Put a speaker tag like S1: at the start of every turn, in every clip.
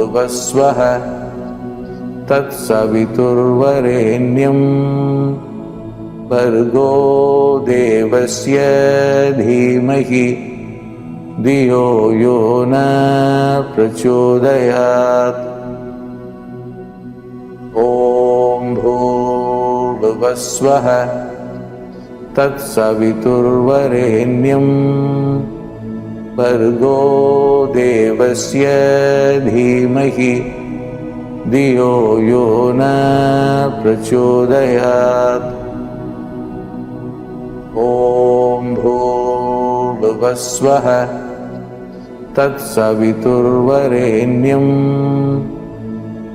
S1: भूर्भुवस्वः तत्सवितुर्वरेण्यं भर्गो देवस्य धीमहि धियो यो न प्रचोदयात्। ॐ भूर्भुवस्वः तत्सवितुर्वरेण्यं भर्गो देवस्य धीमहि धियो यो न प्रचोदयात्। ॐ भूर्भुवस्वः तत्सवितुर्वरेण्यं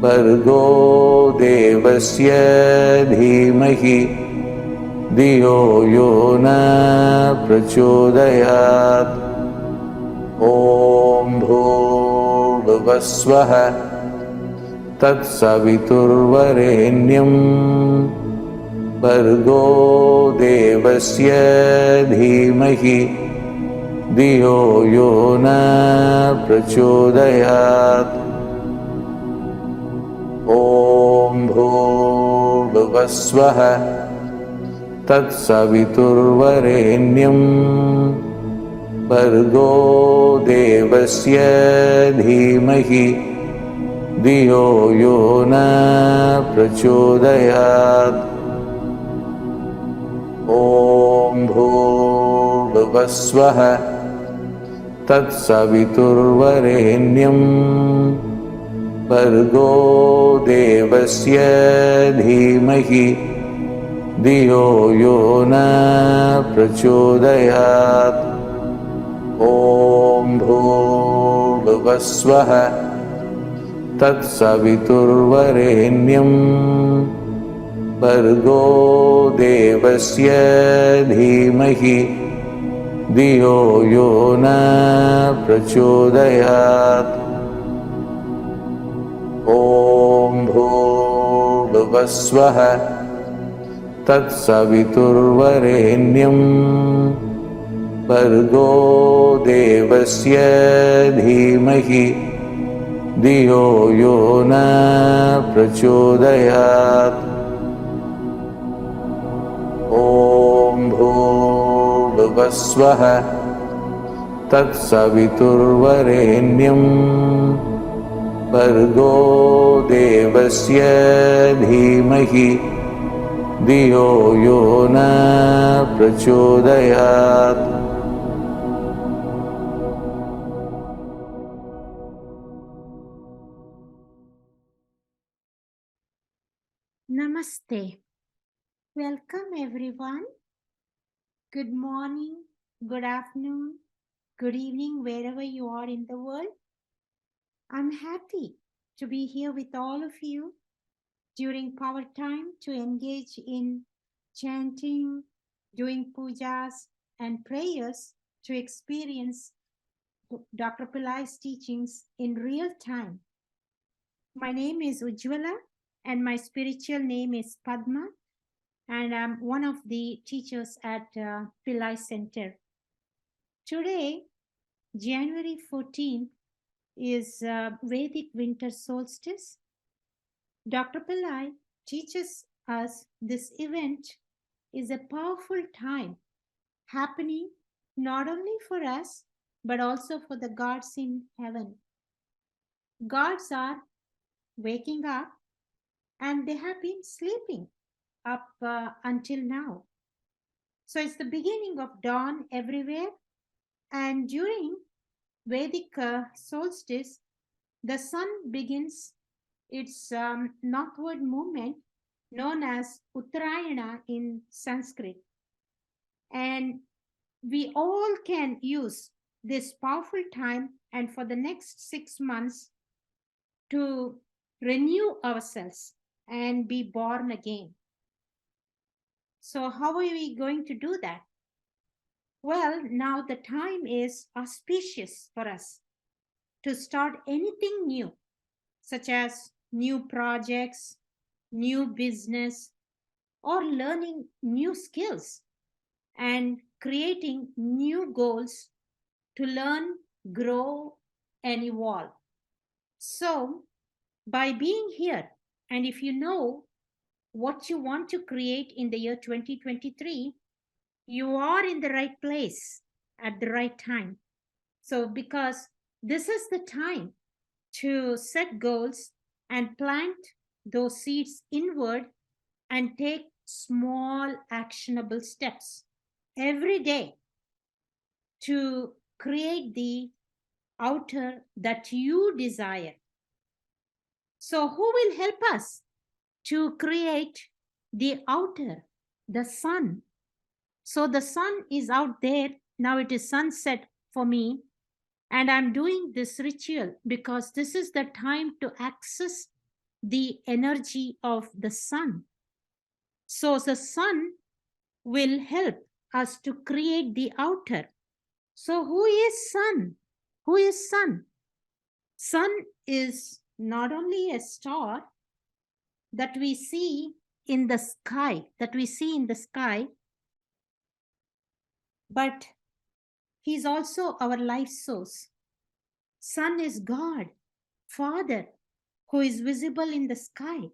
S1: भर्गो देवस्य धीमहि धियो यो न प्रचोदयात्। ॐ भूर्भुवस्वः तत्सवितुर्वरेण्यं भर्गो देवस्य धीमहि धियो यो न प्रचोदयात्। ॐ भूर्भुवस्वः तत्सवितुर्वरेण्यं भर्गो देवस्य धीमहि धियो यो न प्रचोदयात्। ॐ भूर्भुवस्वः तत्सवितुर्वरेण्यं भर्गो देवस्य धीमहि धियो यो न प्रचोदयात्। ॐ भूर्भुवस्वः तत्सवितुर्वरेण्यं भर्गो देवस्य धीमहि धियो यो न प्रचोदयात्। ॐ भूर्भुवस्वः तत्सवितुर्वरेण्यं भर्गो देवस्य धीमहि धियो यो न प्रचोदयात्। ॐ भूर्भुवस्वः तत्सवितुर्वरेण्यं भर्गो देवस्य धीमहि धियो यो न प्रचोदयात्।
S2: Namaste. Welcome everyone. Good morning, good afternoon, good evening, wherever you are in the world. I'm happy to be here with all of you during power time to engage in chanting, doing pujas and prayers to experience Dr. Pillai's teachings in real time. My name is Ujjwala and my spiritual name is Padma, and I'm one of the teachers at Pillai Center. Today, January 14th, is Vedic winter solstice. Dr. Pillai teaches us this event is a powerful time happening not only for us but also for the gods in heaven. Gods are waking up and they have been sleeping up until now. So it's the beginning of dawn everywhere, and during Vedic solstice, the sun begins its northward movement known as Uttarayana in Sanskrit. And we all can use this powerful time and for the next 6 months to renew ourselves and be born again. So how are we going to do that? Well, now the time is auspicious for us to start anything new, such as new projects, new business, or learning new skills and creating new goals to learn, grow, and evolve. So, by being here, and if you know what you want to create in the year 2023, you are in the right place at the right time. So, because this is the time to set goals and plant those seeds inward and take small actionable steps every day to create the outer that you desire. So, who will help us to create the outer? The sun. So, the sun is out there. Now it is sunset for me. And I'm doing this ritual because this is the time to access the energy of the sun. So, the sun will help us to create the outer. So, who is sun? Who is sun? Sun is not only a star that we see in the sky, but he's also our life source. Sun is God, Father, who is visible in the sky.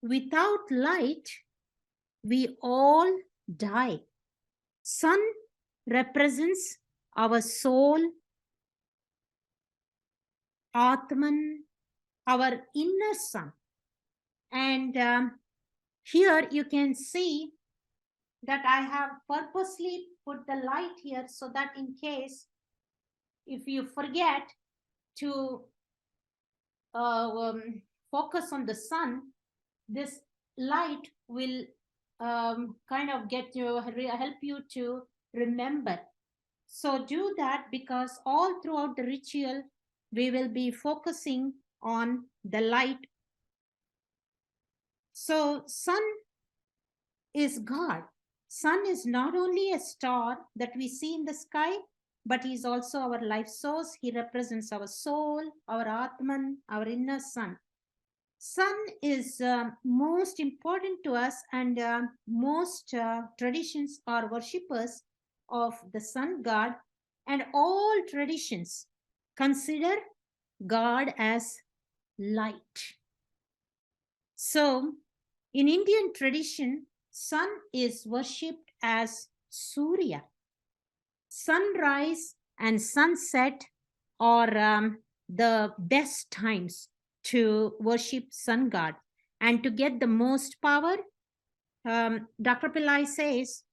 S2: Without light, we all die. Sun represents our soul, Atman, our inner sun. And here you can see that I have purposely put the light here so that in case if you forget to focus on the sun, this light will kind of help you to remember. So do that, because all throughout the ritual we will be focusing on the light. So sun is God. Sun is not only a star that we see in the sky, but he is also our life source. He represents our soul, our Atman, our inner sun. Sun is most important to us, and most traditions are worshippers of the sun god, and all traditions consider God as light. So, in Indian tradition, sun is worshipped as Surya. Sunrise and sunset are the best times to worship sun god. And to get the most power, Dr. Pillai says,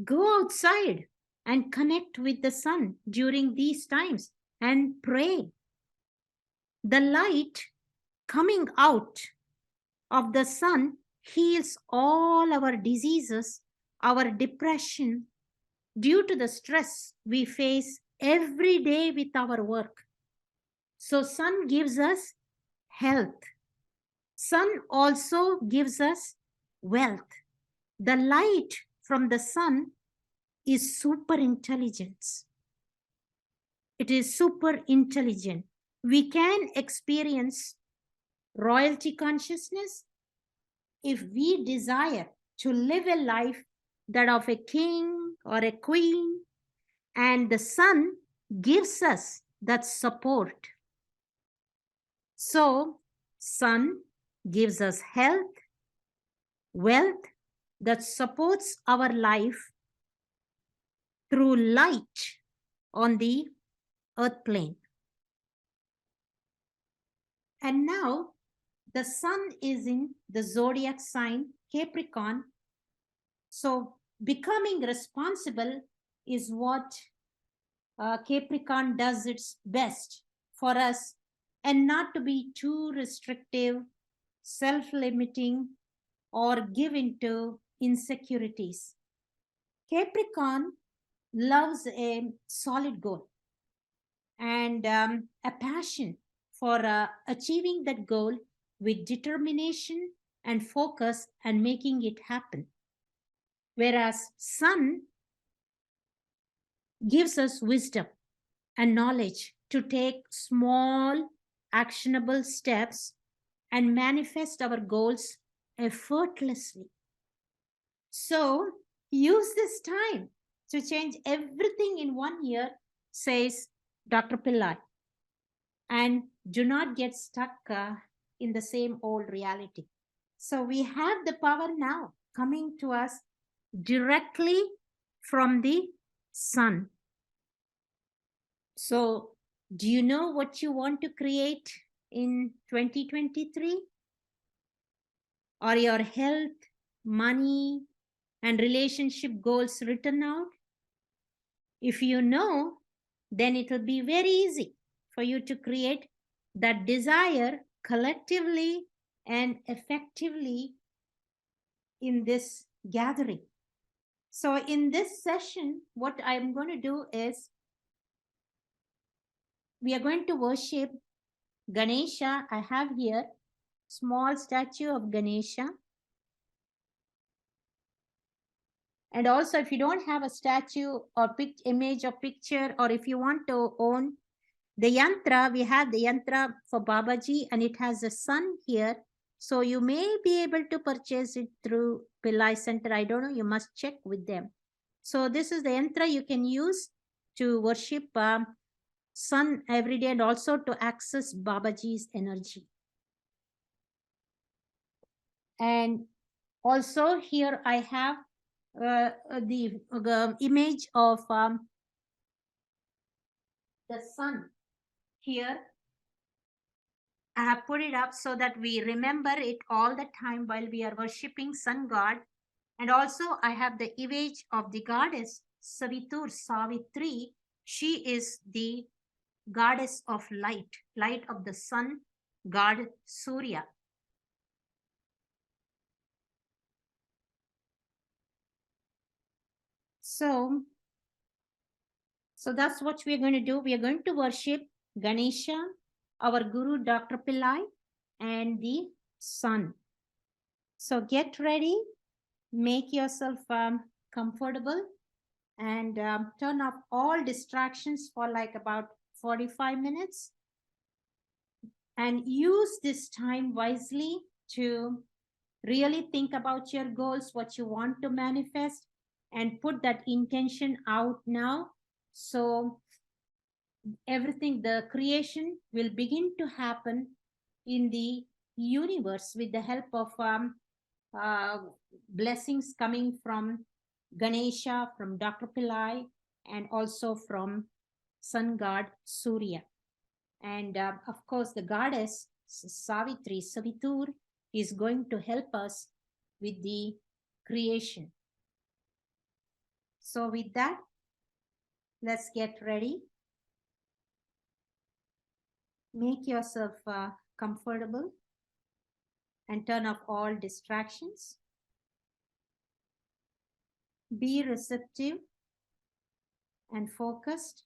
S2: go outside and connect with the sun during these times and pray. The light coming out of the sun heals all our diseases, our depression, due to the stress we face every day with our work. So sun gives us health. Sun also gives us wealth. The light from the sun is super intelligence. It is super intelligent. We can experience royalty consciousness if we desire to live a life that of a king or a queen, and the sun gives us that support. So, sun gives us health, wealth that supports our life through light on the earth plane. And now the sun is in the zodiac sign Capricorn. So becoming responsible is what Capricorn does its best for us, and not to be too restrictive, self-limiting, or give into insecurities. Capricorn loves a solid goal and a passion for achieving that goal with determination and focus and making it happen. Whereas sun gives us wisdom and knowledge to take small actionable steps and manifest our goals effortlessly. So use this time to change everything in 1 year, says Dr. Pillai. And do not get stuck in the same old reality. So we have the power now coming to us directly from the sun. So, do you know what you want to create in 2023? Are your health, money, and relationship goals written out? If you know, then it will be very easy for you to create that desire collectively and effectively in this gathering. So, in this session, what I'm going to do is we are going to worship Ganesha. I have here small statue of Ganesha. And also, if you don't have a statue or image or picture, or if you want to own the yantra, we have the yantra for Babaji, and it has a sun here. So you may be able to purchase it through Pillai Center. I don't know. You must check with them. So this is the yantra you can use to worship sun every day, and also to access Babaji's energy. And also here I have the image of the sun here. I have put it up so that we remember it all the time while we are worshipping sun god. And also I have the image of the goddess Savitur Savitri. She is the goddess of light, light of the sun god Surya. So that's what we're going to do. We are going to worship Ganesha, our Guru Dr. Pillai, and the sun. So get ready, make yourself comfortable, and turn off all distractions for like about 45 minutes. And use this time wisely to really think about your goals, what you want to manifest, and put that intention out now. So everything, the creation will begin to happen in the universe with the help of blessings coming from Ganesha, from Dr. Pillai, and also from sun god Surya. And of course, the goddess Savitri, Savitur, is going to help us with the creation. So with that, let's get ready. Make yourself comfortable and turn off all distractions. Be receptive and focused.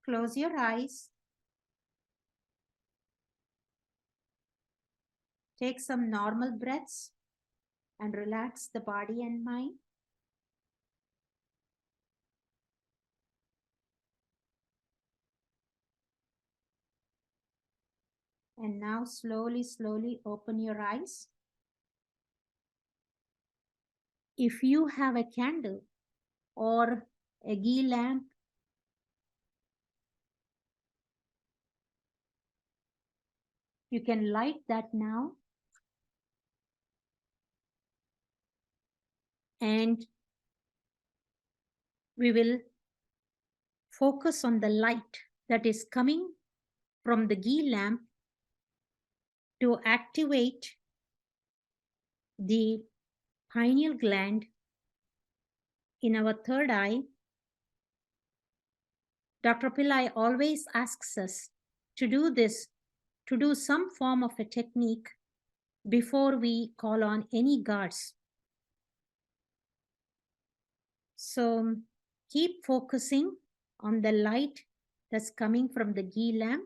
S2: Close your eyes. Take some normal breaths and relax the body and mind. And now slowly, slowly open your eyes. If you have a candle or a ghee lamp, you can light that now. And we will focus on the light that is coming from the ghee lamp to activate the pineal gland in our third eye. Dr. Pillai always asks us to do this, to do some form of a technique before we call on any gods. So keep focusing on the light that's coming from the ghee lamp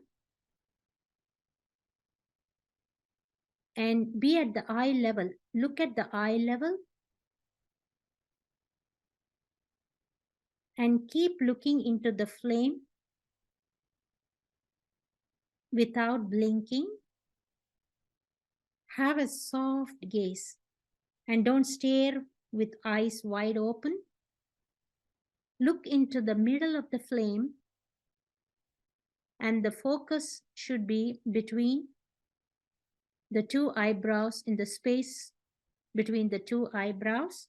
S2: and be at the eye level. Look at the eye level and keep looking into the flame without blinking. Have a soft gaze and don't stare with eyes wide open. Look into the middle of the flame And the focus should be between the two eyebrows, in the space between the two eyebrows.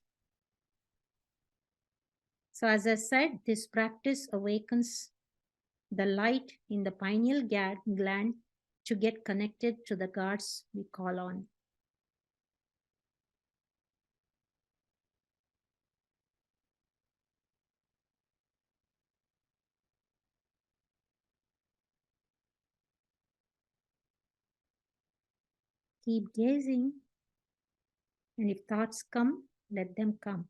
S2: So as I said, this practice awakens the light in the pineal gland to get connected to the gods we call on. Keep gazing, and if thoughts come, let them come.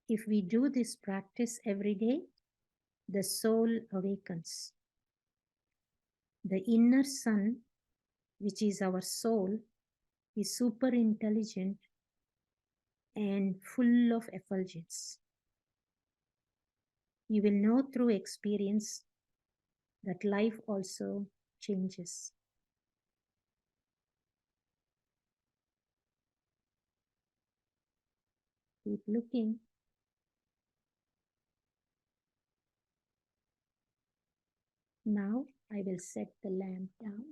S2: If we do this practice every day, the soul awakens. The inner sun, which is our soul, is super intelligent and full of effulgence. You will know through experience that life also changes. Keep looking. Now I will set the lamp down.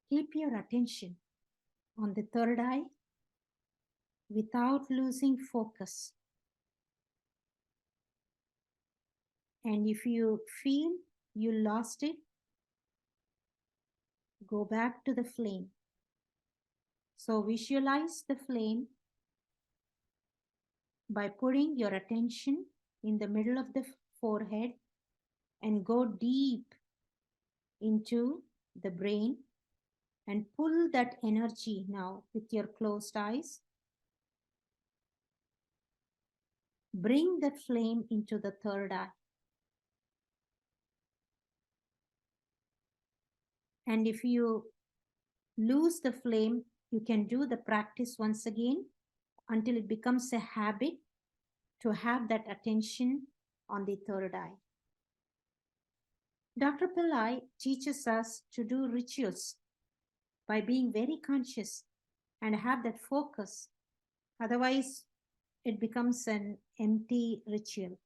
S2: Keep your attention on the third eye without losing focus. And if you feel you lost it, go back to the flame. So visualize the flame by putting your attention in the middle of the forehead and go deep into the brain and pull that energy now with your closed eyes. Bring that flame into the third eye. And if you lose the flame, you can do the practice once again until it becomes a habit to have that attention on the third eye. Dr. Pillai teaches us to do rituals by being very conscious and have that focus. Otherwise, it becomes an empty ritual.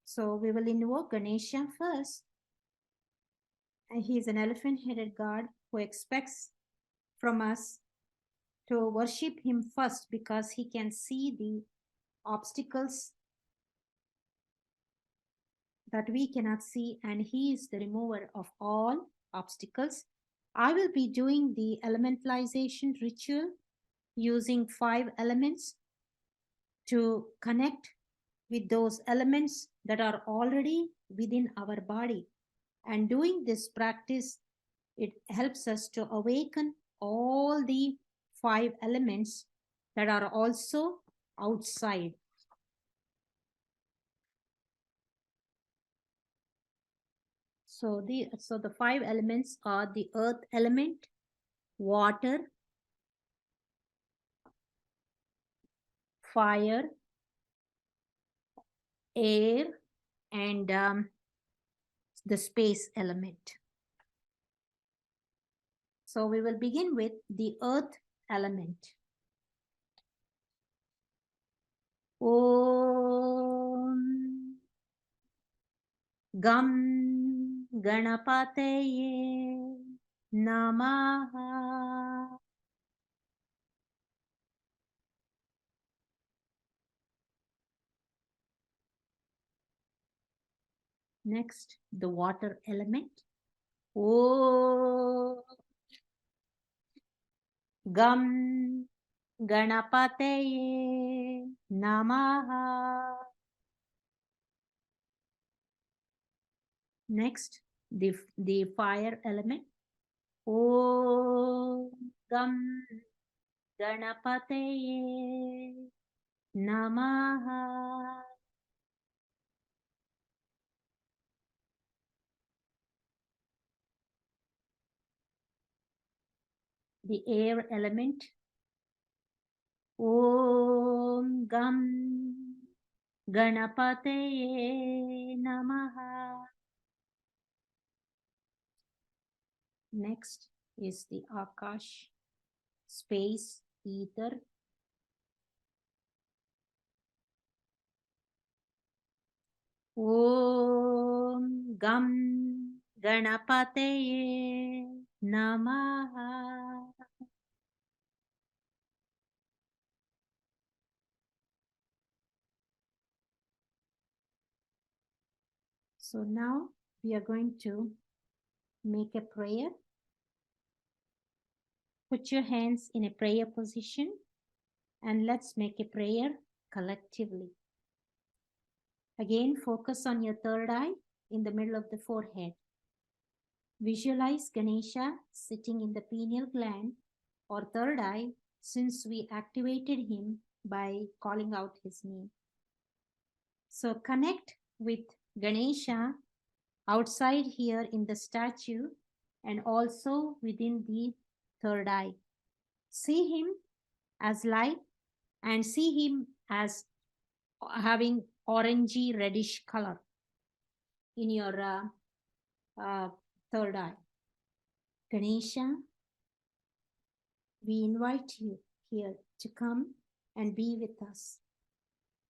S2: So we will invoke Ganesha first. And he is an elephant-headed god who expects from us to worship him first because he can see the obstacles that we cannot see, and he is the remover of all obstacles. I will be doing the elementalization ritual using 5 elements to connect with those elements that are already within our body. And doing this practice, it helps us to awaken all the 5 elements that are also outside. So the 5 elements are the earth element, water, fire, air, and the space element. So we will begin with the earth element. Om Gam Ganapataye Namaha. Next, the water element. Om Gam Ganapataye Namaha. Next, the fire element. Om Gam Ganapataye Namaha. The air element. Om Gam Ganapataye Namaha. Next is the Akash, space, ether. Om Gam Ganapataye Namaha. So now we are going to make a prayer. Put your hands in a prayer position and let's make a prayer collectively. Again, focus on your third eye in the middle of the forehead. Visualize Ganesha sitting in the pineal gland or third eye since we activated him by calling out his name. So connect with Ganesha outside here in the statue and also within the third eye. See him as light and see him as having orangey reddish color in your third eye. Ganesha, we invite you here to come and be with us.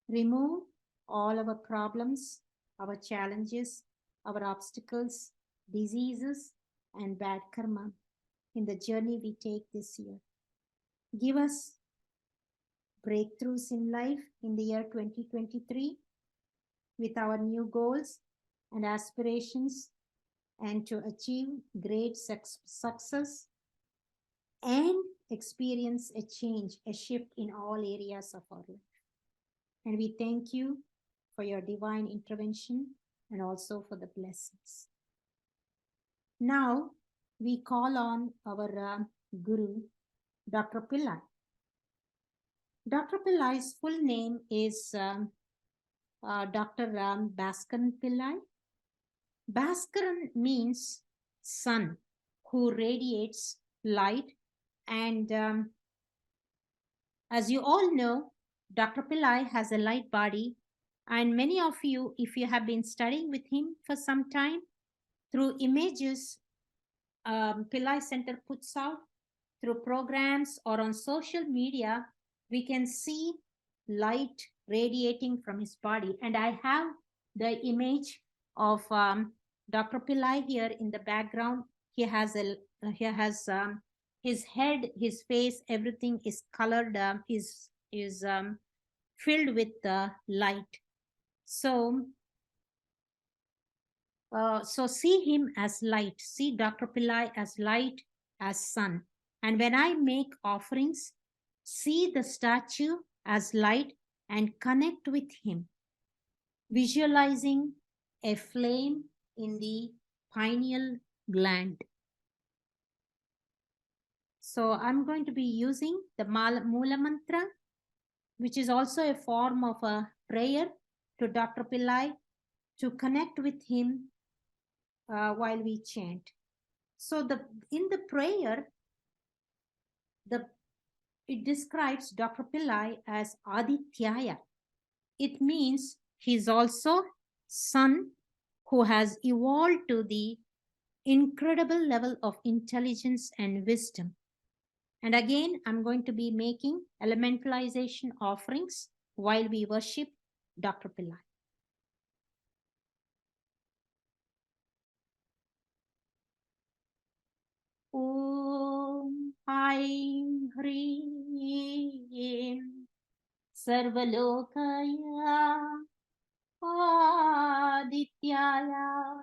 S2: Remove all our problems, our challenges, our obstacles, diseases, and bad karma in the journey we take this year. Give us breakthroughs in life in the year 2023 with our new goals and aspirations and to achieve great success and experience a change, a shift in all areas of our life. And we thank you for your divine intervention and also for the blessings. Now we call on our Guru, Dr. Pillai. Dr. Pillai's full name is Dr. Bhaskaran Pillai. Bhaskaran means sun who radiates light. And as you all know, Dr. Pillai has a light body. And many of you, if you have been studying with him for some time, through images Pillai Center puts out, through programs or on social media, we can see light radiating from his body. And I have the image of Dr. Pillai here in the background. He has his head, his face, everything is colored, is filled with light. So see him as light. See Dr. Pillai as light, as sun. And when I make offerings, see the statue as light and connect with him, visualizing a flame in the pineal gland. So I'm going to be using the Mula Mantra, which is also a form of a prayer to Dr. Pillai to connect with him while we chant. So in the prayer, it describes Dr. Pillai as Adityaya. It means he's also sun who has evolved to the incredible level of intelligence and wisdom. And again, I'm going to be making elementalization offerings while we worship Dr. Pillai. Om Aim Hrim Sarvalokaya Adityaya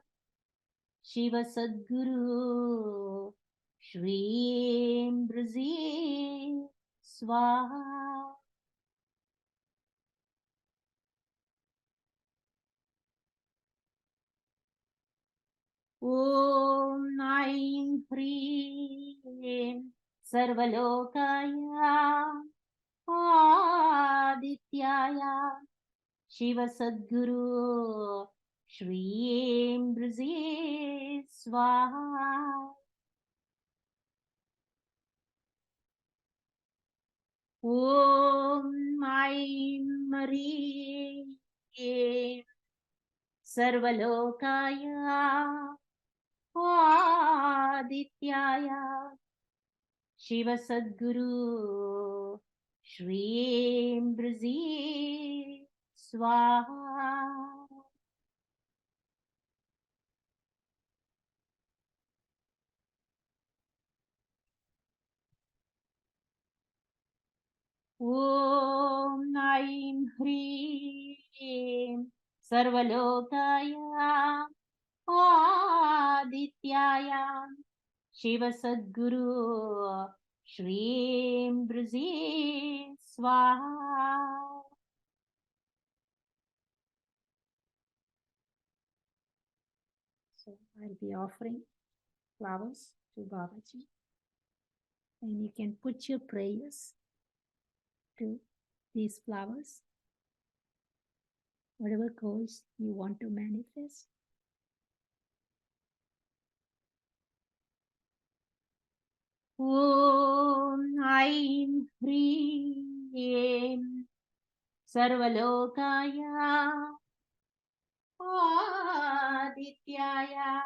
S2: Shiva Sadguru Shri Brazil Swaha. Om Aim Hrim Sarvalokaya Adityaya Shiva Sadguru Shri Brazil Swaha. Om Aim Hrim Sarvalokaya Adityaya Shiva Sadguru Shri Brazil Swaha. Om Aim Hrim Sarvalokaya Adityaya Shiva Sadguru Shrim Brzi Swaha. So I'll be offering flowers to Babaji, and you can put your prayers to these flowers, whatever goals you want to manifest. Om Aim Hrim Sarvalokaya Adityaya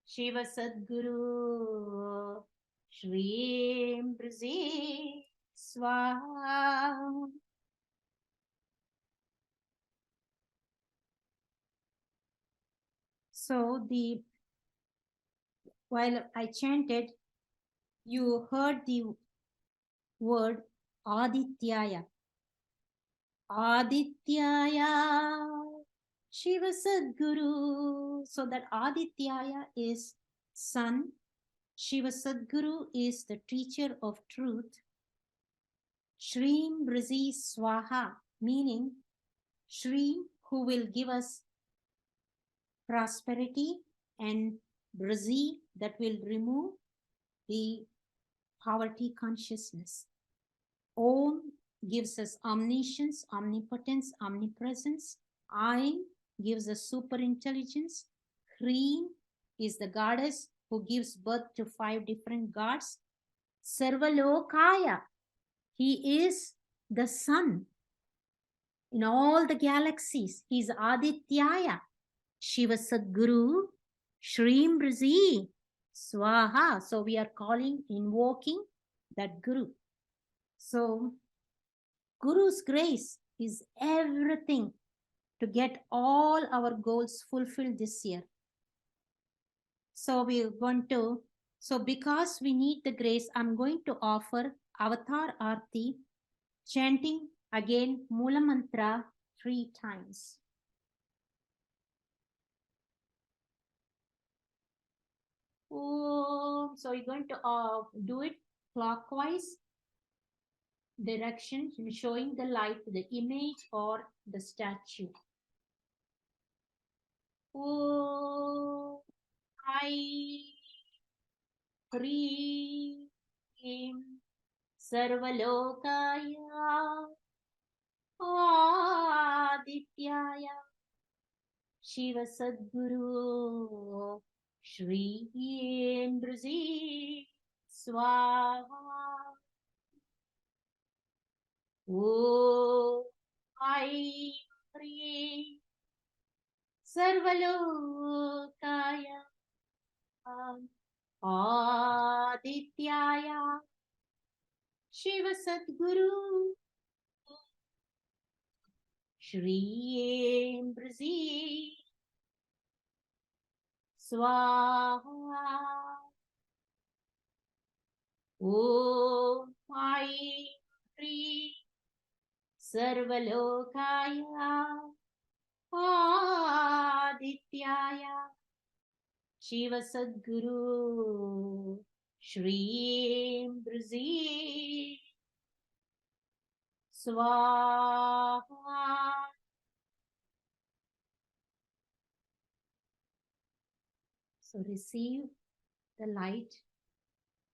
S2: Shiva Sadguru Shri Brzi Swaha. So while I chanted, you heard the word Adityaya. Adityaya Shiva Sadguru. So that Adityaya is sun. Shiva Sadguru is the teacher of truth. Shrim Brzi Swaha, meaning Shri, who will give us prosperity, and Brzi, that will remove the poverty consciousness. Om gives us omniscience, omnipotence, omnipresence. Aim gives us super intelligence. Hreem is the goddess who gives birth to 5 different gods. Sarvalokaya, he is the sun in all the galaxies. He is Adityaya. Shiva Sadguru, Shrim Brzi, Swaha. So we are calling, invoking that Guru. So Guru's grace is everything to get all our goals fulfilled this year. So we're going to, so because we need the grace, I'm going to offer Avatar Aarti, chanting again Mula Mantra 3 times. So you're going to do it clockwise direction, showing the light to the image or the statue. Om Ai Hrim Sarvalokaya Adityaya Shiva Sadguru Shri Brzi Swaha. Om Ai Hrim Sarvalokaya Adityaya Shiva Sadguru Shri Brzi Swaha. Om Ai Hrim Sarvalokaya Adityaya Shiva Sadguru Shri Brzi Swaha. So receive the light,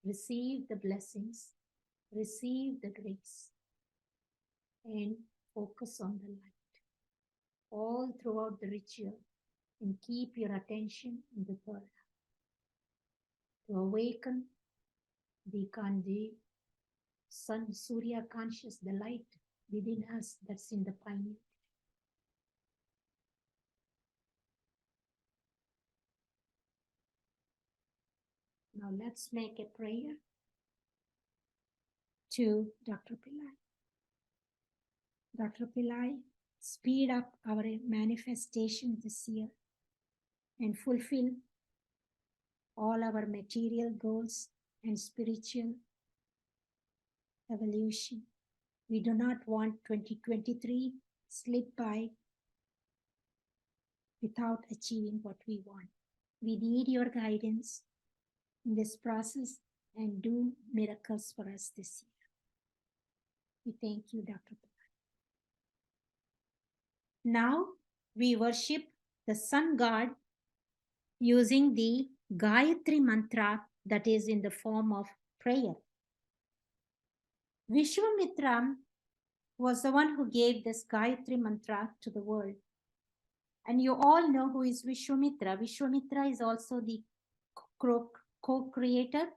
S2: receive the blessings, receive the grace, and focus on the light all throughout the ritual, and keep your attention in the third eye to awaken the Kandi, Sun, Surya conscious, the light within us that's in the pineal. Now let's make a prayer to Dr. Pillai. Dr. Pillai, speed up our manifestation this year and fulfill all our material goals and spiritual evolution. We do not want 2023 slip by without achieving what we want. We need your guidance in this process and do miracles for us this year. We thank you, Dr. Pillai. Now we worship the sun god using the Gayatri mantra that is in the form of prayer. Vishwamitra was the one who gave this Gayatri mantra to the world. And you all know who is Vishwamitra. Vishwamitra is also the co-creator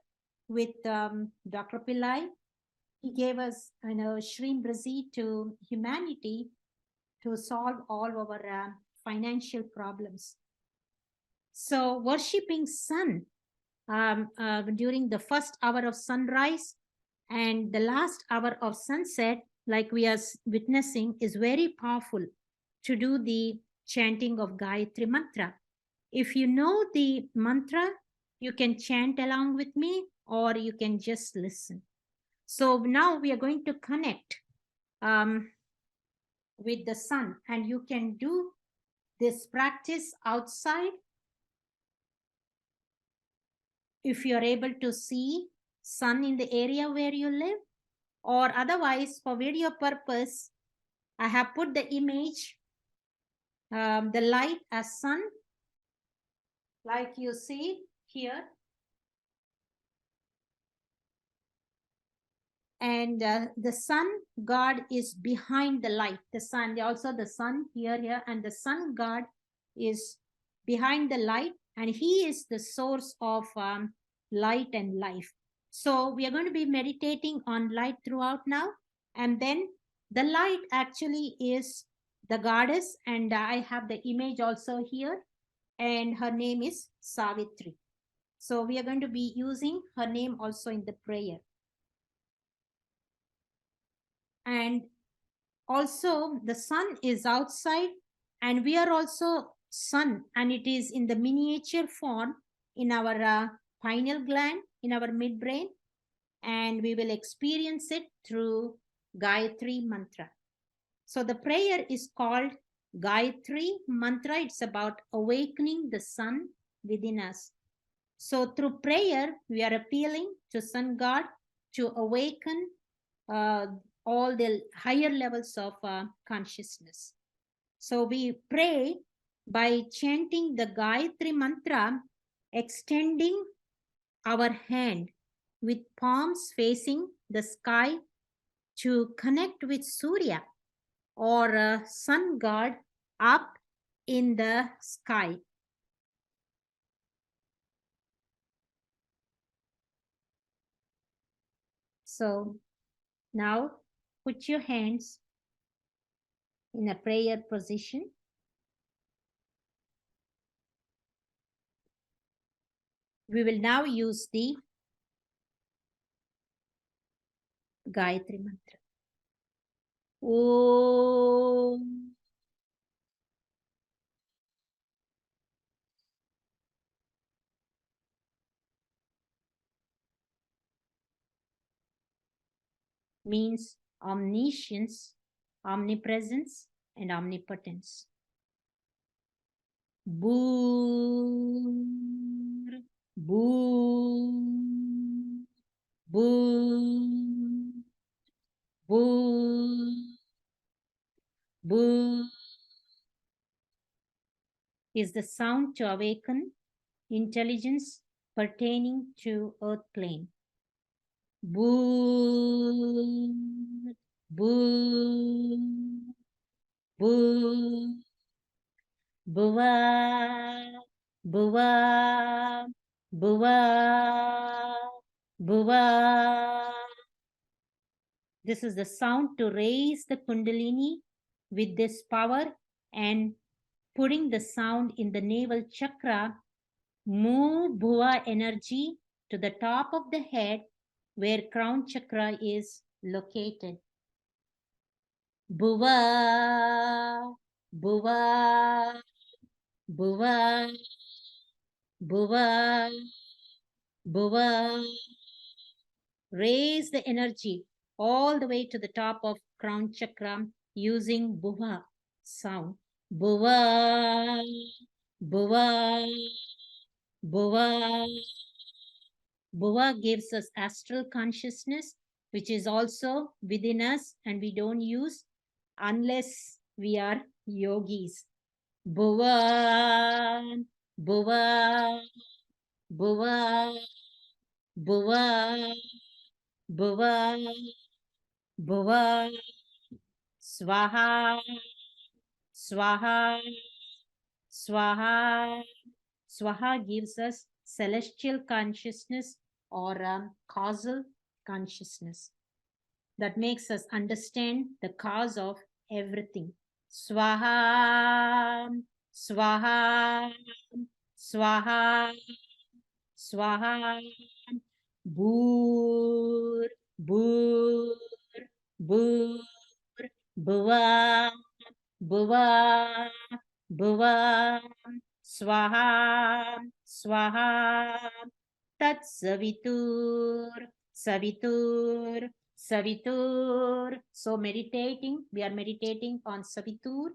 S2: with Dr. Pillai. He gave us, Shrim Brazi to humanity to solve all our financial problems. So worshipping sun during the first hour of sunrise and the last hour of sunset, like we are witnessing, is very powerful to do the chanting of Gayatri mantra. If you know the mantra, you can chant along with me or you can just listen. So now we are going to connect with the sun, and you can do this practice outside if you're able to see sun in the area where you live, or otherwise for video purpose, I have put the image, the light as sun, like you see here. And the sun god is behind the light. The sun, also the sun here, and the sun god is behind the light, and he is the source of light and life. So we are going to be meditating on light throughout now. And then the light actually is the goddess, and I have the image also here, and her name is Savitri. So we are going to be using her name also in the prayer. And also the sun is outside, and we are also sun, and it is in the miniature form in our pineal gland, in our midbrain, and we will experience it through Gayatri mantra. So the prayer is called Gayatri mantra. It's about awakening the sun within us. So through prayer, we are appealing to sun god to awaken all the higher levels of consciousness. So we pray by chanting the Gayatri mantra, extending our hand with palms facing the sky to connect with Surya, or sun god up in the sky. So now put your hands in a prayer position. We will now use the Gayatri mantra. Om. Means omniscience, omnipresence, and omnipotence. Boom, boom, boom, boom, boom is the sound to awaken intelligence pertaining to earth plane. Boom, boom, boom, buva, buva, buva, buva. This is the sound to raise the Kundalini with this power, and putting the sound in the navel chakra, move Bhuva energy to the top of the head where crown chakra is located. Bhuva, Bhuva, Bhuva, Bhuva, Bhuva. Raise the energy all the way to the top of crown chakra using Bhuva sound. Bhuva, Bhuva, Bhuva. Bhuva gives us astral consciousness, which is also within us, and we don't use unless we are yogis. Bhuva, Bhuva, Bhuva, Bhuva, Bhuva, Bhuva, Swaha, Swaha, Swaha. Swaha gives us celestial consciousness or causal consciousness that makes us understand the cause of everything. Swaha, Swaha, Swaha, Swaha. Bhur, Bhur, Bhur, Bhuva, Bhuva, Bhuva, Swaha, Swaha, Tat Savitur, Savitur, Savitur. So we are meditating on Savitur,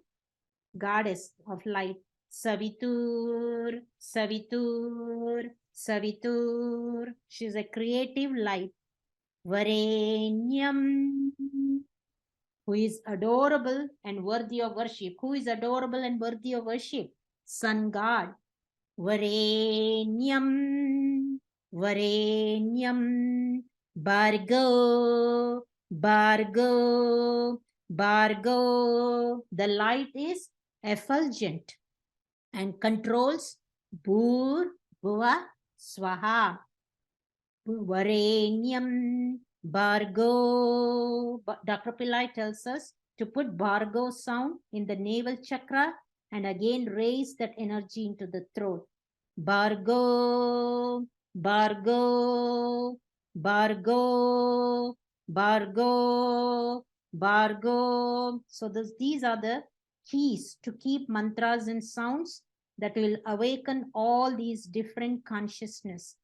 S2: goddess of light. Savitur, Savitur, Savitur. She's a creative light. Varenyam, who is adorable and worthy of worship. Who is adorable and worthy of worship? Sun God. Varenyam, Varenyam, Bhargo, Bhargo, Bhargo. The light is effulgent and controls Bhur, Bhuva, Swaha. Varenyam, Bhargo. Dr. Pillai tells us to put Bhargo sound in the navel chakra and again raise that energy into the throat. Bhargo, Bhargo, Bhargo, Bhargo, Bhargo. So these are the keys to keep mantras and sounds that will awaken all these different consciousness.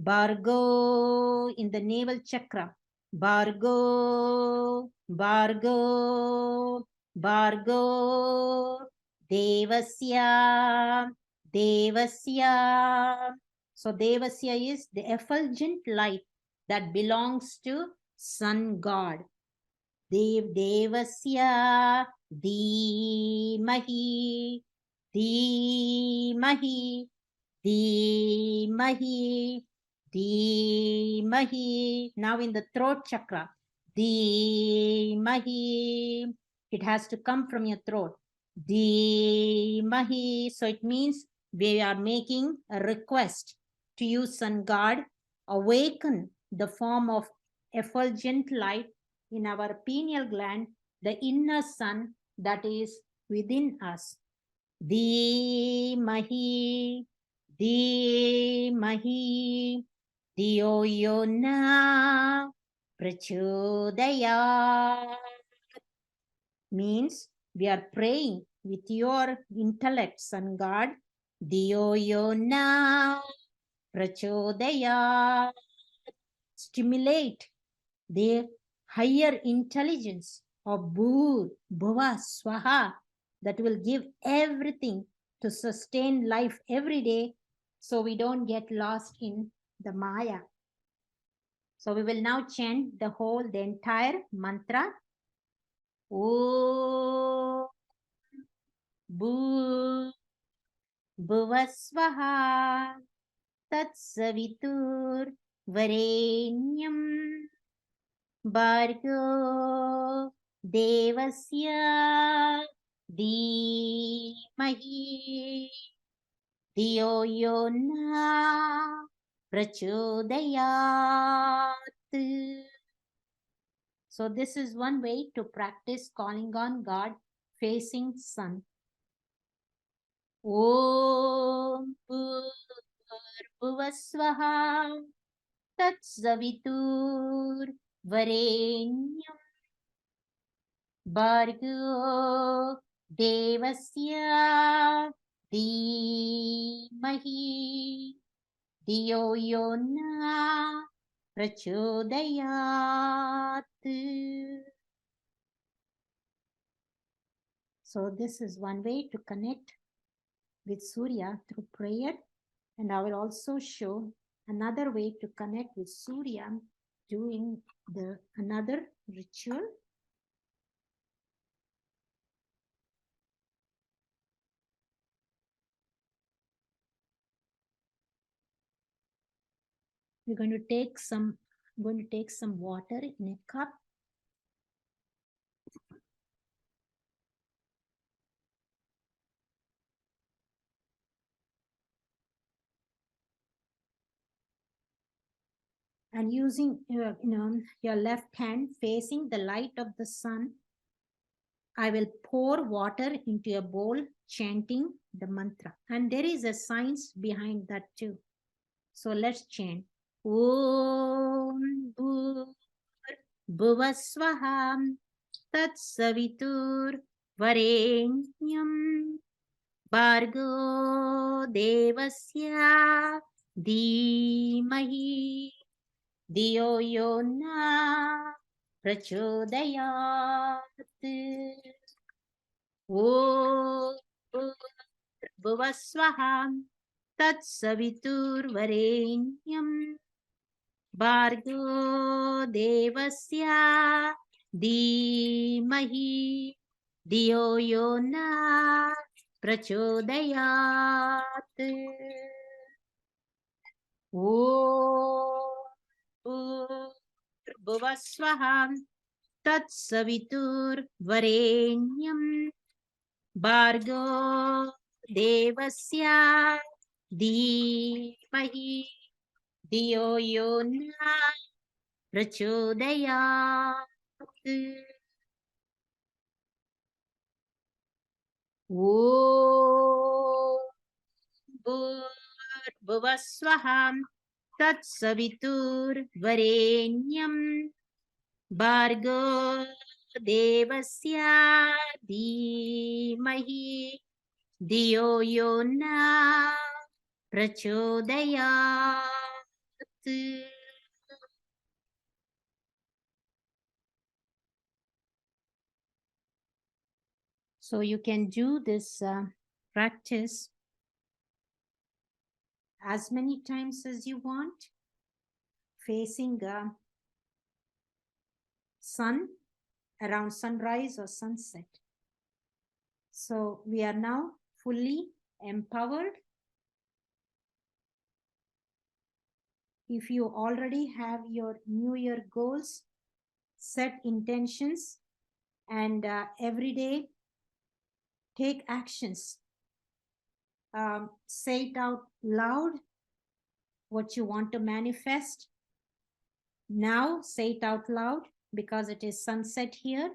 S2: Bhargo in the navel chakra. Bhargo, Bhargo, Bhargo, Devasya, Devasya. So Devasya is the effulgent light that belongs to Sun God. Devasya, Dhimahi, Dhimahi, Dhimahi, Dhimahi. Now in the throat chakra. Dhimahi. It has to come from your throat. Dhimahi. So it means we are making a request to you, Sun God. Awaken the form of effulgent light in our pineal gland, the inner sun that is within us. Dhimahi, Dhimahi, Dhiyo yo na prachodaya. Means we are praying with your intellect, Sun God. Dhiyo yo na prachodaya. Stimulate the higher intelligence of Bhur, Bhuva, Swaha that will give everything to sustain life every day so we don't get lost in the Maya. So we will now chant the entire mantra. Om Bhu Bhuva Swaha Tat Savitur Varenyam Bhargo Devasya Dhimahi Dhiyo yo na prachodayat. So this is one way to practice calling on God facing sun. Om Bhurбhuva Swaha Tat Savitur Varenyam Bhargo Devasya Dhimahi Dhiyo yo na prachodayat. So this is one way to connect with Surya through prayer. And I will also show another way to connect with Surya doing another ritual. We're going to take some water in a cup. And using your left hand facing the light of the sun, I will pour water into a bowl chanting the mantra. And there is a science behind that too. So let's chant. Om Bhuvasvaham Tat Savitur Varenyam Bhargo Devasya Dhimahi Diyo Yona Prachodayat. Om Bhuvasvaham Tat Savitur Varenyam Bhargo Devasya Dhimahi Diyo Yona Prachodayat. Om Bhuvasvaham Tat Savitur Varenyam Bhargo Devasya Dhimahi Diyo Yona Prachodayat. Om Bhuvasvaham Tat Savitur Varenyam Bhargo Devasya Dhimahi Diyo Yona Prachodayat. So you can do this practice as many times as you want, facing sun around sunrise or sunset. So we are now fully empowered. If you already have your New Year goals, set intentions, and every day take actions. Say it out loud, what you want to manifest. Now say it out loud because it is sunset here.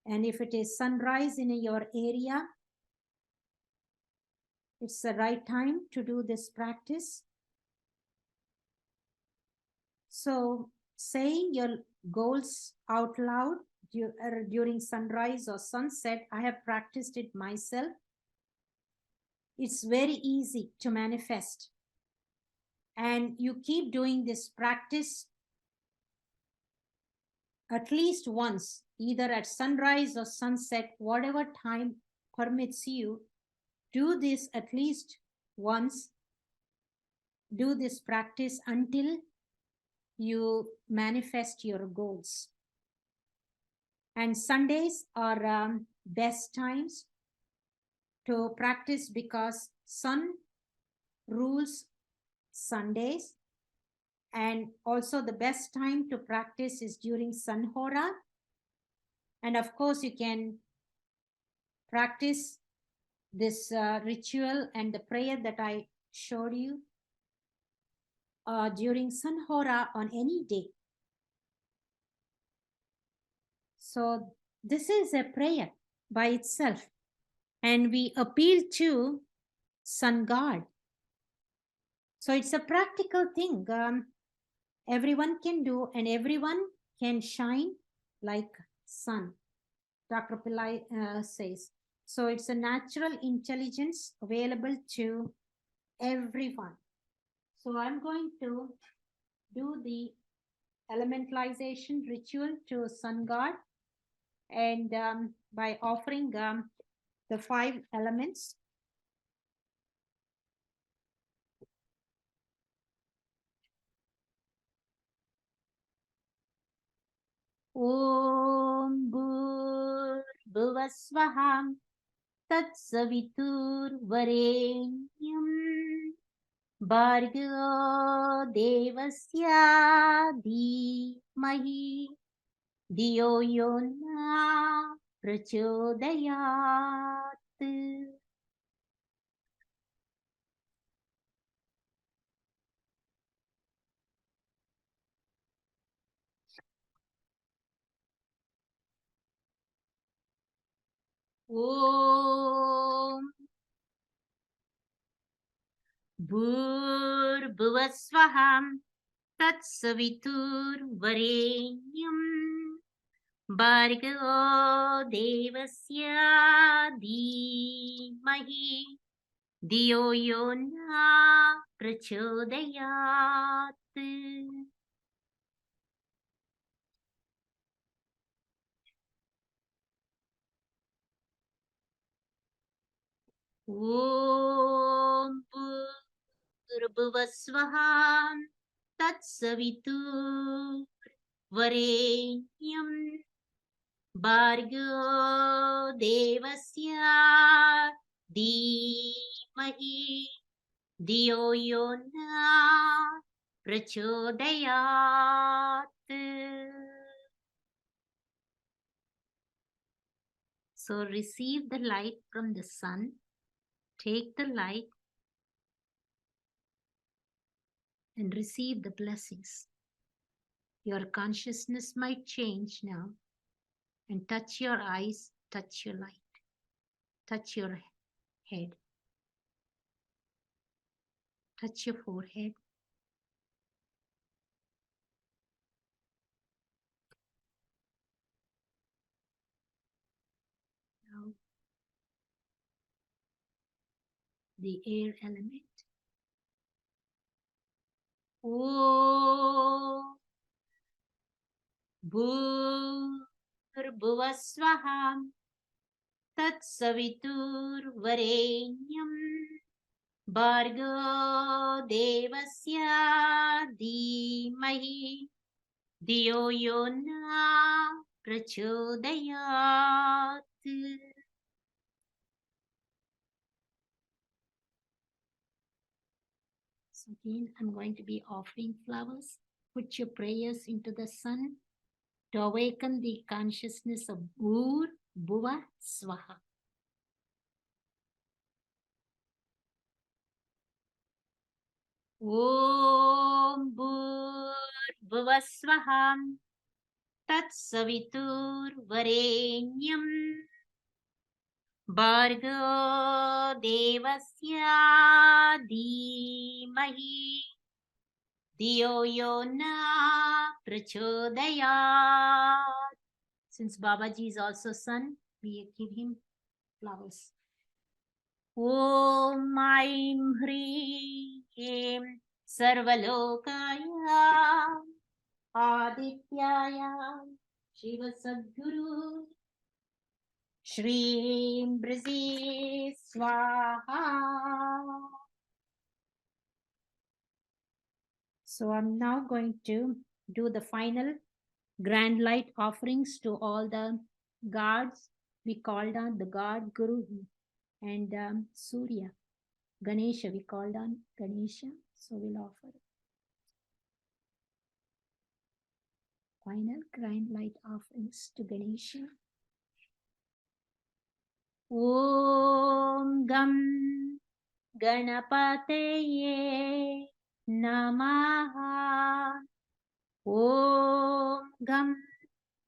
S2: And if it is sunrise in your area, it's the right time to do this practice. So saying your goals out loud during sunrise or sunset, I have practiced it myself. It's very easy to manifest. And you keep doing this practice at least once, either at sunrise or sunset, whatever time permits you. Do this at least once. Do this practice until you manifest your goals. And Sundays are best times to practice because sun rules Sundays. And also the best time to practice is during Sanhora. And of course, you can practice this ritual and the prayer that I showed you during Sanhora on any day. So this is a prayer by itself. And we appeal to Sun God. So it's a practical thing. Everyone can do and everyone can shine like sun. Dr. Pillai says. So it's a natural intelligence available to everyone. So I'm going to do the elementalization ritual to sun god, and by offering the 5 elements. Om Bhur Svaham Tat Savitur Varenyam Bhargo Devasya Dhimahi Diyo Yona Prachodayat. Om Bhuvasvaham Tatsavitur Varenyam Bhargo Devasya Dhimahi Diyo Yona Prachodayat. Om Bhuvasvaham Tatsavitur Varenyam Bhargo Devasya Dhimahi Diyo Yona Prachodayat. So receive the light from the sun. Take the light and receive the blessings. Your consciousness might change now, and touch your eyes, touch your light, touch your head, touch your forehead. Now, the air element. Om Bhuvasvaham Tatsavitur Varenyam Bhargo Devasya Dhimahi Diyo Yona Prachodayat. So again, I'm going to be offering flowers. Put your prayers into the sun to awaken the consciousness of Bhur Bhuva Swaha. Om Bhur Bhuva Swaha Tat Savitur Varenyam Bhargo Devasya Dhimahi Diyo Yona Prachodayat. Since Babaji is also son, we give him flowers. Om Aim Hrim Sarvalokaya Adityaya Shiva Sadguru Shri Brzi Swaha. So I'm now going to do the final grand light offerings to all the gods. We called on the god Guru and Surya. Ganesha, we called on Ganesha. So we'll offer final grand light offerings to Ganesha. Om Gam Ganapataye Namaha. Om Gam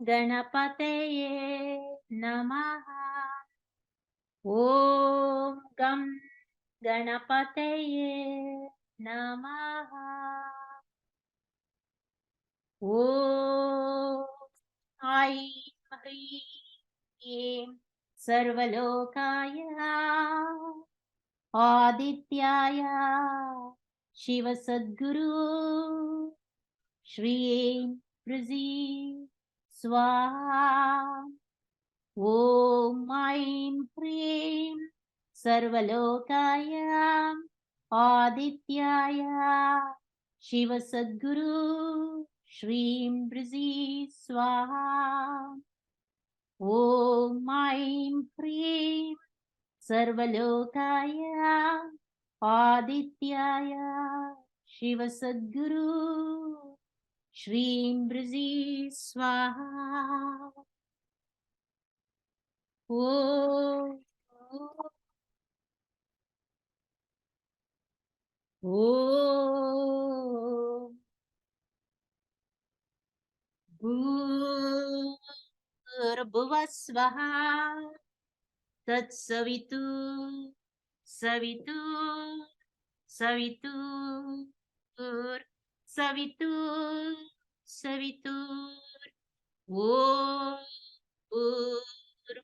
S2: Ganapataye Namaha. Om Gam Ganapataye Namaha. Om Aim Hrim Sarvalokaya Adityaya Shiva Sadguru Shri Prasad Swaha. Om Aim Hrim Sarvalokaya Adityaya Shiva Sadguru Shrim Prasad Swaha. Om Aim Hrim Sarvalokaya Adityaya Shiva Sadguru Shrim Prasad Swaha. Om Om Bhuvasvaha Tatsavitu Savitu Savitu Savitu Savitu Om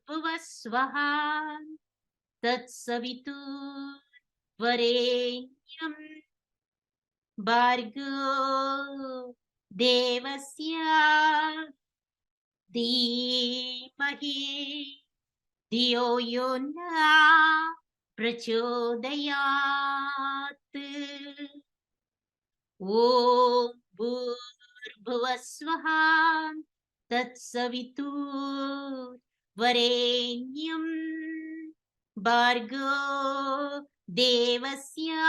S2: Bhuvasvaha Tatsavitu Varenyam Bhargo Devasya Dhimahi Dhiyo Yona Prachodayat. Om Bhuvasvaha Tatsavitur Varenyam Bhargo Devasya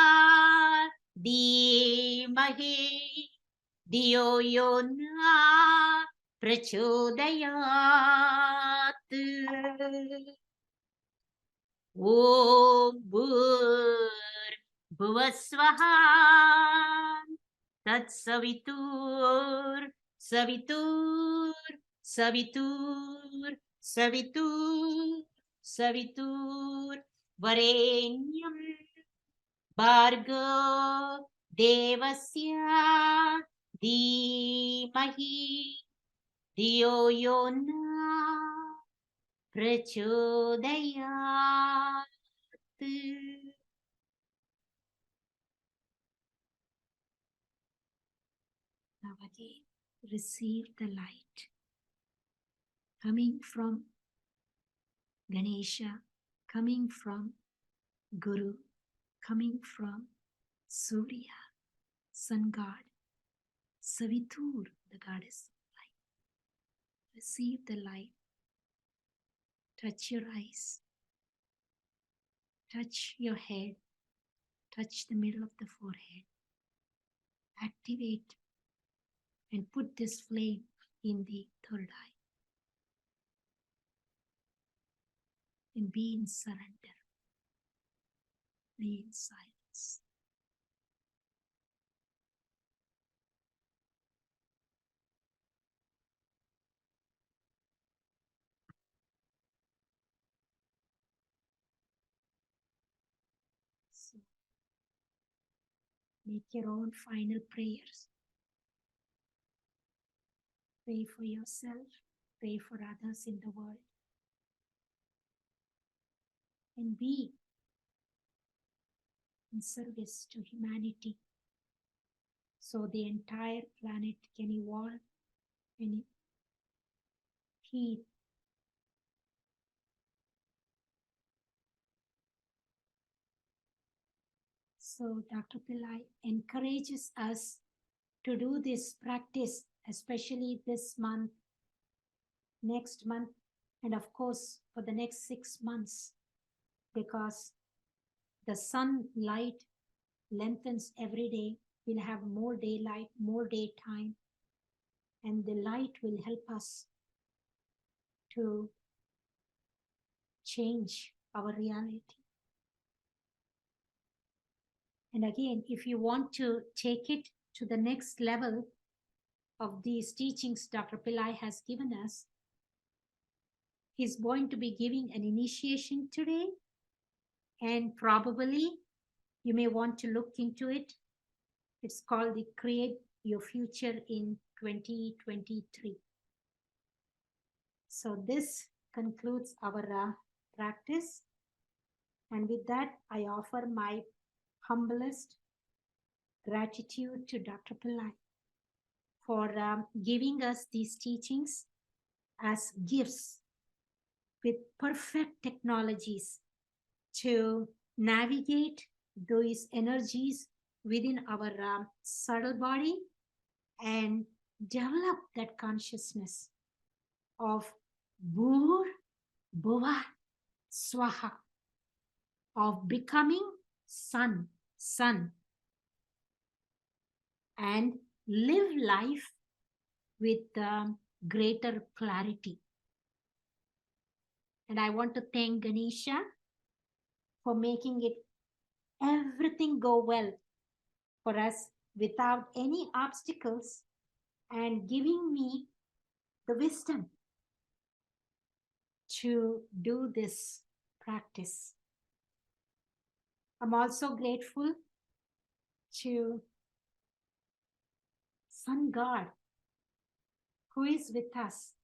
S2: Dhimahi Dhiyo Yona Prachodayat. Om Bhuvasvaha Tatsavitur Savitur Savitur Savitur Savitur Varenyam Bhargo Devasya Dhimahi Dhiyo Yona Prachodayat. Now again, receive the light coming from Ganesha, coming from Guru, coming from Surya, Sun God, Savitur, the goddess of light. Receive the light. Touch your eyes. Touch your head. Touch the middle of the forehead. Activate and put this flame in the third eye. And be in surrender. Be in silence. So, make your own final prayers. Pray for yourself. Pray for others in the world. And be in service to humanity so the entire planet can evolve and heal. So Dr. Pillai encourages us to do this practice, especially this month, next month, and of course for the next 6 months, because the sunlight lengthens every day. We'll have more daylight, more daytime, and the light will help us to change our reality. And again, if you want to take it to the next level of these teachings Dr. Pillai has given us, he's going to be giving an initiation today, and probably you may want to look into it. It's called the Create Your Future in 2023. So this concludes our practice. And with that, I offer my humblest gratitude to Dr. Pillai for giving us these teachings as gifts with perfect technologies to navigate those energies within our subtle body and develop that consciousness of Bhur Bhuva Swaha, of becoming sun, and live life with greater clarity. And I want to thank Ganesha for making it everything go well for us without any obstacles and giving me the wisdom to do this practice. I'm also grateful to Sun God, who is with us,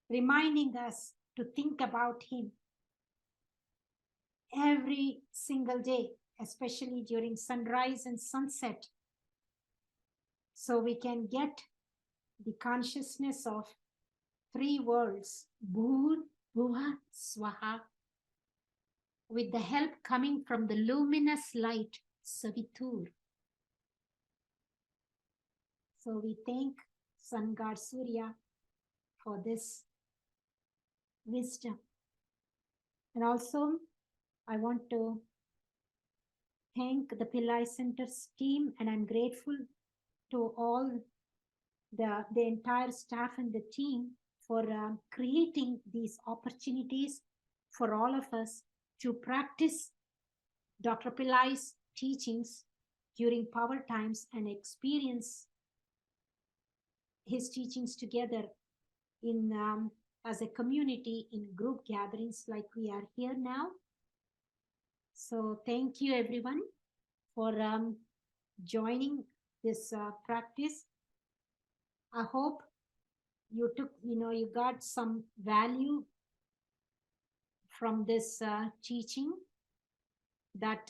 S2: reminding us to think about Him every single day, especially during sunrise and sunset, so we can get the consciousness of three worlds, Bhur, Bhuva, Swaha, with the help coming from the luminous light, Savitur. So we thank Sun God Surya for this wisdom. And also, I want to thank the Pillai Center's team, and I'm grateful to all the entire staff and the team for creating these opportunities for all of us to practice Dr. Pillai's teachings during power times and experience his teachings together in as a community in group gatherings like we are here now. So thank you everyone for joining this practice. I hope you got some value from this teaching that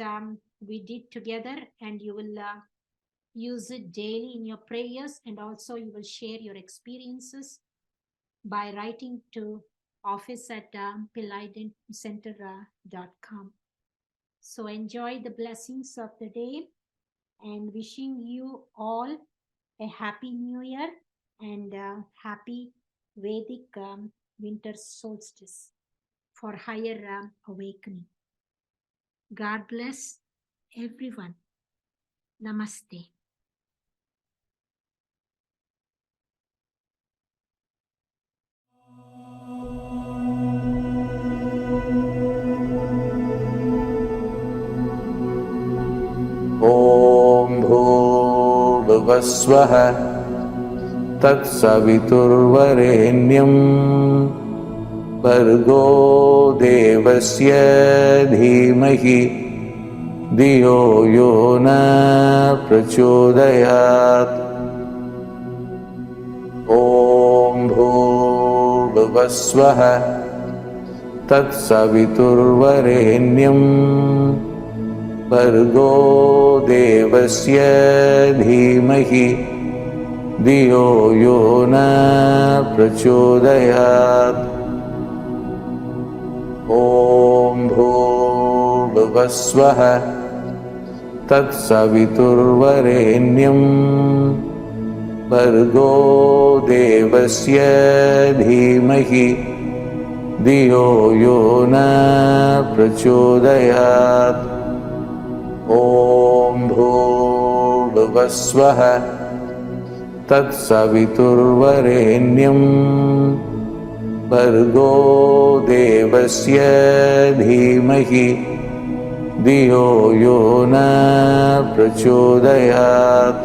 S2: we did together, and you will use it daily in your prayers, and also you will share your experiences by writing to office@pillaicenter.com. So enjoy the blessings of the day, and wishing you all a happy new year and happy Vedic winter solstice for higher awakening. God bless everyone. Namaste.
S1: ॐ भूर्भुवस्वः तत्सवितुर्वरेण्यं भर्गो देवस्य धीमहि धियो यो न प्रचोदयात्। ॐ भूर्भुवस्वः तत्सवितुर्वरेण्यं भर्गो देवस्य धीमहि धियो यो न प्रचोदयात्। ॐ भूर्भुवस्वः तत्सवितुर्वरेण्यं भर्गो देवस्य धीमहि धियो यो न प्रचोदयात्। ॐ भूर्भुवस्वः तत्सवितुर्वरेण्यं भर्गो देवस्य धीमहि धियो यो न प्रचोदयात्।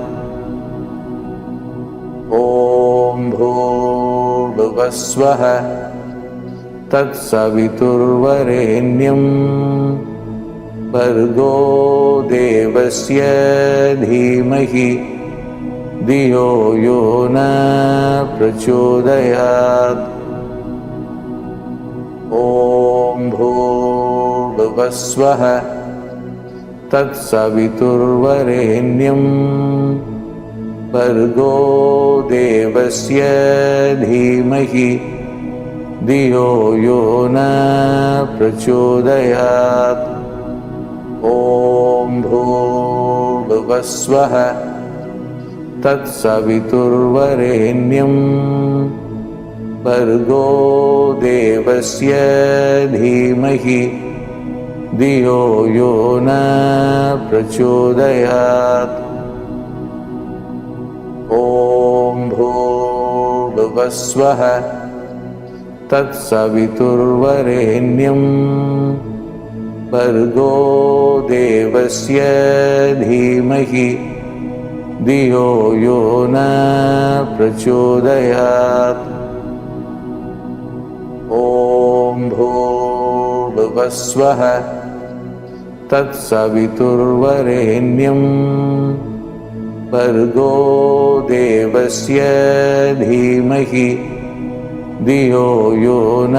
S1: ॐ भूर्भुवस्वः तत्सवितुर्वरेण्यं भर्गो देवस्य धीमहि धियो यो न प्रचोदयात्। ॐ भूर्भुवस्वः तत्सवितुर्वरेण्यं भर्गो देवस्य धीमहि धियो यो न प्रचोदयात्। ॐ भूर्भुवस्वः तत्सवितुर्वरेण्यं भर्गो देवस्य धीमहि धियो यो न प्रचोदयात्। ॐ भूर्भुवस्वः तत्सवितुर्वरेण्यं भर्गो देवस्य धीमहि धियो यो न प्रचोदयात्। ॐ भूर्भुवस्वः तत्सवितुर्वरेण्यं भर्गो देवस्य धीमहि धियो यो न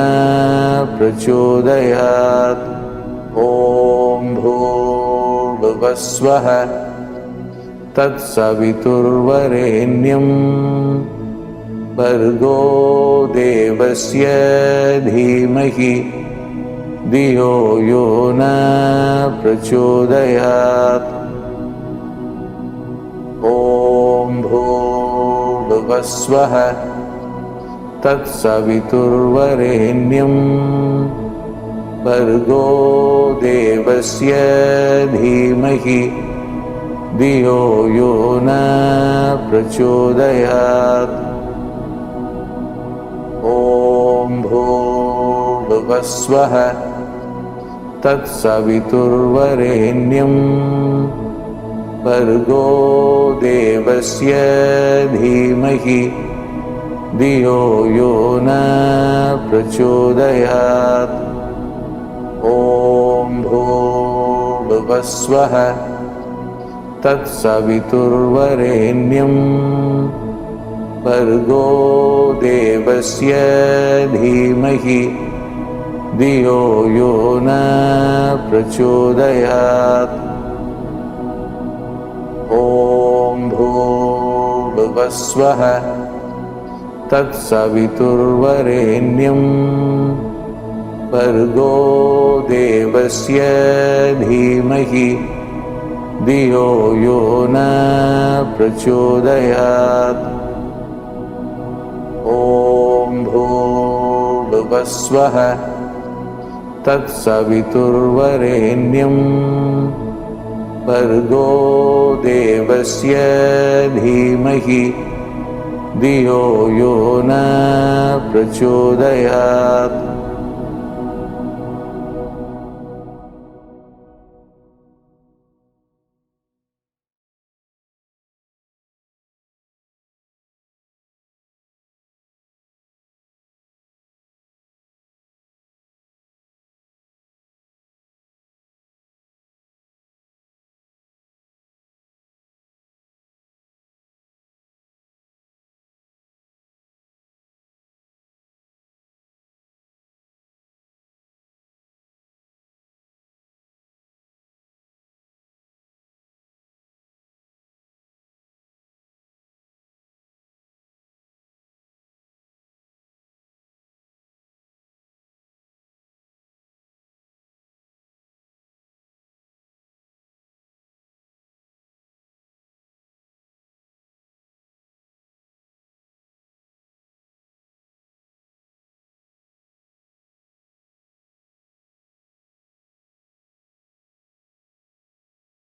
S1: प्रचोदयात्। ॐ भूर्भुवस्वः तत्सवितुर्वरेण्यं भर्गो देवस्य धीमहि धियो यो न प्रचोदयात्। ॐ भूर्भुवस्वः तत्सवितुर्वरेण्यं भर्गो देवस्य धीमहि धियो यो न प्रचोदयात्। ॐ भूर्भुवस्वः तत्सवितुर्वरेण्यं भर्गो देवस्य धीमहि धियो यो न प्रचोदयात्। ॐ भूर्भुवस्वः तत्सवितुर्वरेण्यं भर्गो देवस्य धीमहि धियो यो न प्रचोदयात्। ॐ भूर्भुवस्वः तत्सवितुर्वरेण्यं भर्गो देवस्य धीमहि धियो यो न प्रचोदयात्। ॐ भूर्भुवस्वः तत्सवितुर्वरेण्यं भर्गो देवस्य धीमहि धियो यो न प्रचोदयात्। ॐ भूर्भुवस्वः तत्सवितुर्वरेण्यं भर्गो देवस्य धीमहि धियो यो न प्रचोदयात्। ॐ भूर्भुवस्वः तत्सवितुर्वरेण्यं भर्गो देवस्य धीमहि धियो यो न प्रचोदयात्। ॐ भूर्भुवस्वः तत्सवितुर्वरेण्यं भर्गो देवस्य धीमहि धियो यो न प्रचोदयात्।